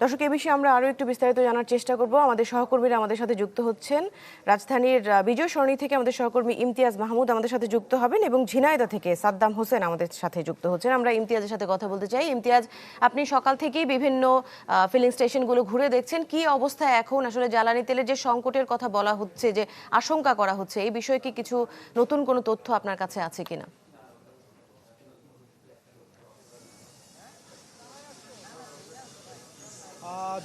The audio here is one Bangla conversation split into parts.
দর্শক, এই বিষয়ে আমরা আরো একটু বিস্তারিত জানার চেষ্টা করব। আমাদের সহকর্মীরা আমাদের সাথে যুক্ত হচ্ছেন। রাজধানীর বিজয় সরণি থেকে আমাদের সহকর্মী ইমতিয়াজ মাহমুদ আমাদের সাথে যুক্ত হবেন এবং ঝিনাইদহ থেকে সাদ্দাম হোসেন আমাদের সাথে যুক্ত হচ্ছেন। আমরা ইমতিয়াজের সাথে কথা বলতে চাই। ইমতিয়াজ, আপনি সকাল থেকেই বিভিন্ন ফিলিং স্টেশনগুলো ঘুরে দেখছেন, কি অবস্থা এখন? আসলে জ্বালানি তেলের যে সংকটের কথা বলা হচ্ছে, যে আশঙ্কা করা হচ্ছে, এই বিষয়ে কি কিছু নতুন কোনো তথ্য আপনার কাছে আছে কিনা?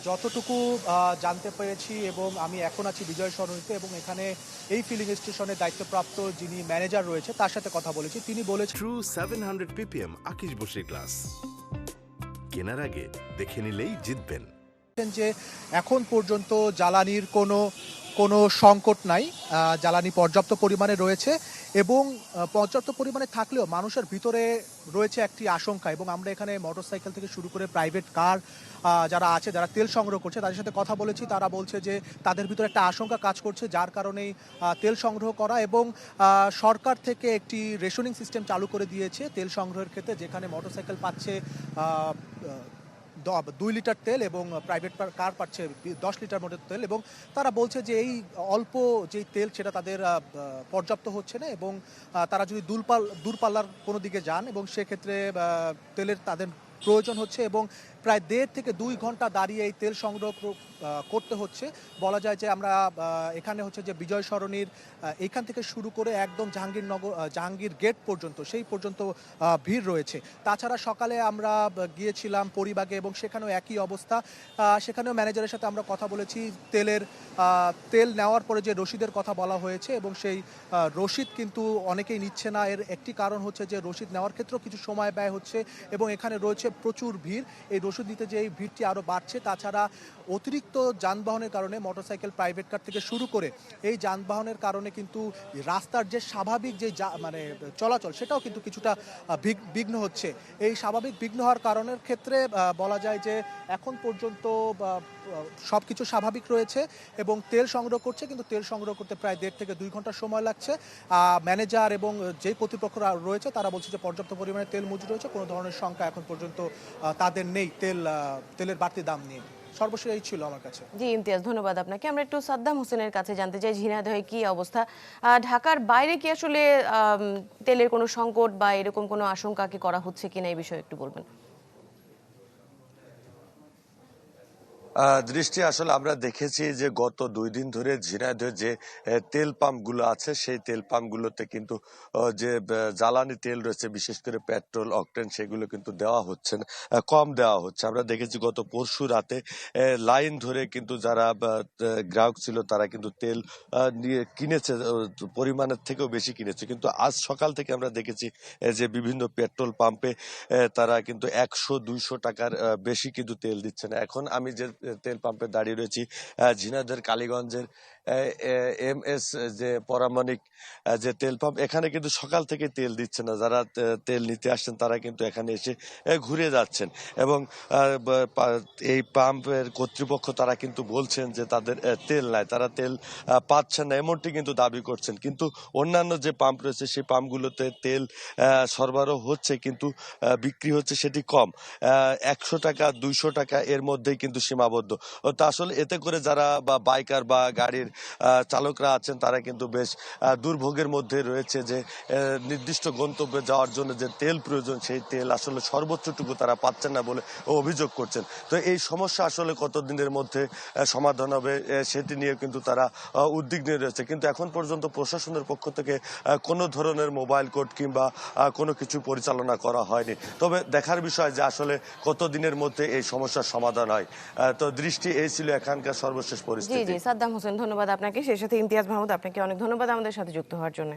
যতটুকু জানতে পেরেছি, এবং আমি এখন আছি বিজয় সরণিতে, এবং এখানে এই ফিলিং স্টেশনের দায়িত্বপ্রাপ্ত যিনি ম্যানেজার রয়েছে তার সাথে কথা বলেছি। তিনি বলেছেন ট্রু 700 ppm আকিশ বসির গ্লাস কেনার আগে দেখে নিলেই জিতবেন। যে এখন পর্যন্ত জ্বালানির কোনো কোনো সংকট নাই, জ্বালানি পর্যাপ্ত পরিমাণে রয়েছে, এবং পর্যাপ্ত পরিমাণে থাকলেও মানুষের ভিতরে রয়েছে একটি আশঙ্কা। এবং আমরা এখানে মোটরসাইকেল থেকে শুরু করে প্রাইভেট কার যারা আছে, যারা তেল সংগ্রহ করছে, তাদের সাথে কথা বলেছি। তারা বলছে যে তাদের ভিতরে একটা আশঙ্কা কাজ করছে, যার কারণেই তেল সংগ্রহ করা। এবং সরকার থেকে একটি রেশনিং সিস্টেম চালু করে দিয়েছে তেল সংগ্রহের ক্ষেত্রে, যেখানে মোটরসাইকেল পাচ্ছে 2 লিটার তেল এবং প্রাইভেট কার পাচ্ছে 10 লিটার মতো তেল। এবং তারা বলছে যে এই অল্প যেই তেল সেটা তাদের পর্যাপ্ত হচ্ছে না, এবং তারা যদি দূরপাল্লার কোনো দিকে যান, এবং সেক্ষেত্রে তেলের তাদের প্রয়োজন হচ্ছে, এবং প্রায় 1.5 থেকে 2 ঘন্টা দাঁড়িয়ে এই তেল সংগ্রহ করতে হচ্ছে। বলা যায় যে আমরা এখানে হচ্ছে যে বিজয় সরণির এখান থেকে শুরু করে একদম জাহাঙ্গীর গেট পর্যন্ত, সেই পর্যন্ত ভিড় রয়েছে। তাছাড়া সকালে আমরা গিয়েছিলাম পরিবাগে, এবং সেখানেও একই অবস্থা। সেখানেও ম্যানেজারের সাথে আমরা কথা বলেছি। তেল নেওয়ার পরে যে রসিদের কথা বলা হয়েছে, এবং সেই রসিদ কিন্তু অনেকেই নিচ্ছে না। এর একটি কারণ হচ্ছে যে রসিদ নেওয়ার ক্ষেত্রেও কিছু সময় ব্যয় হচ্ছে, এবং এখানে রয়েছে প্রচুর ভিড়। এই রসিদ নিতে যে এই ভিড়টি আরও বাড়ছে। তাছাড়া অতিরিক্ত যানবাহনের কারণে, মোটরসাইকেল, প্রাইভেট কার থেকে শুরু করে এই যানবাহনের কারণে কিন্তু রাস্তার যে স্বাভাবিক যে মানে চলাচল, সেটাও কিন্তু কিছুটা বিঘ্ন হচ্ছে। এই স্বাভাবিক বিঘ্ন হওয়ার কারণের ক্ষেত্রে বলা যায় যে এখন পর্যন্ত সব কিছু স্বাভাবিক রয়েছে, এবং তেল সংগ্রহ করছে, কিন্তু তেল সংগ্রহ করতে প্রায় 1.5 থেকে 2 ঘন্টা সময় লাগছে। ম্যানেজার এবং যে কর্তৃপক্ষরা রয়েছে তারা বলছে যে পর্যাপ্ত পরিমাণে তেল মজুদ রয়েছে, কোনো ধরনের শঙ্কা এখন পর্যন্ত তাদের নেই তেলের বাড়তি দাম নিয়ে। সর্বশেষ এই ছিল আমার কাছে। জি ইমতিয়াজ, ধন্যবাদ আপনাকে। আমরা একটু সাদ্দাম হোসেনের কাছে জানতে চাই, ঝিনাইদহে কি অবস্থা? ঢাকার বাইরে কি আসলে তেলের কোনো সংকট বা এরকম কোনো আশঙ্কা কি করা হচ্ছে কিনা, এই বিষয়ে একটু বলবেন। দৃষ্টি আসলে আমরা দেখেছি যে গত 2 দিন ধরে ঝিনাইদহে যে তেল পাম্পগুলো আছে, সেই তেল পাম্পগুলোতে কিন্তু যে জ্বালানি তেল রয়েছে, বিশেষ করে পেট্রোল, অকটেন, সেগুলো কিন্তু দেওয়া হচ্ছে না, কম দেওয়া হচ্ছে। আমরা দেখেছি গত পরশু রাতে লাইন ধরে কিন্তু যারা গ্রাহক ছিল তারা কিন্তু তেল নিয়ে কিনেছে, পরিমাণের থেকেও বেশি কিনেছে। কিন্তু আজ সকাল থেকে আমরা দেখেছি যে বিভিন্ন পেট্রোল পাম্পে তারা কিন্তু 100-200 টাকার বেশি কিন্তু তেল দিচ্ছে না। এখন আমি যে তেল পাম্পে দাঁড়িয়ে রয়েছি, ঝিনাইদহের কালীগঞ্জের MS যে পরামানিক যে তেল পাম্প, এখানে কিন্তু সকাল থেকে তেল দিচ্ছে না। যারা তেল নিতে আসছেন তারা কিন্তু এখানে এসে ঘুরে যাচ্ছেন, এবং এই পাম্পের কর্তৃপক্ষ তারা কিন্তু বলছেন যে তাদের তেল নাই, তারা তেল পাচ্ছেন না, এমনটি কিন্তু দাবি করছেন। কিন্তু অন্যান্য যে পাম্প রয়েছে সেই পাম্পগুলোতে তেল সরবরাহ হচ্ছে, কিন্তু বিক্রি হচ্ছে সেটি কম, 100 টাকা 200 টাকা এর মধ্যেই কিন্তু সীমাবদ্ধ। তা আসলে এতে করে যারা বাইকার বা গাড়ির চালকরা আছেন তারা কিন্তু বেশ দুর্ভোগের মধ্যে রয়েছে, যে নির্দিষ্ট গন্তব্যে যাওয়ার জন্য যে তেল প্রয়োজন সেই তেল আসলে সর্বোচ্চটুকু তারা পাচ্ছেন না বলে অভিযোগ করছেন। তো এই সমস্যা আসলে কতদিনের মধ্যে সমাধান হবে সেটি নিয়ে কিন্তু তারা উদ্বিগ্ন রয়েছে। কিন্তু এখন পর্যন্ত প্রশাসনের পক্ষ থেকে কোনো ধরনের মোবাইল কোর্ট কিংবা কোনো কিছু পরিচালনা করা হয়নি। তবে দেখার বিষয় যে আসলে কতদিনের মধ্যে এই সমস্যার সমাধান হয়। তো দৃষ্টি এই ছিল এখানকার সর্বশেষ জি পরিস্থিতি। জি সাদ্দাম হোসেন, ধন্যবাদ আপনাকে। সেই সাথে ইমতিয়াজ মাহমুদ, আপনাকে অনেক ধন্যবাদ আমাদের সাথে যুক্ত হওয়ার জন্য।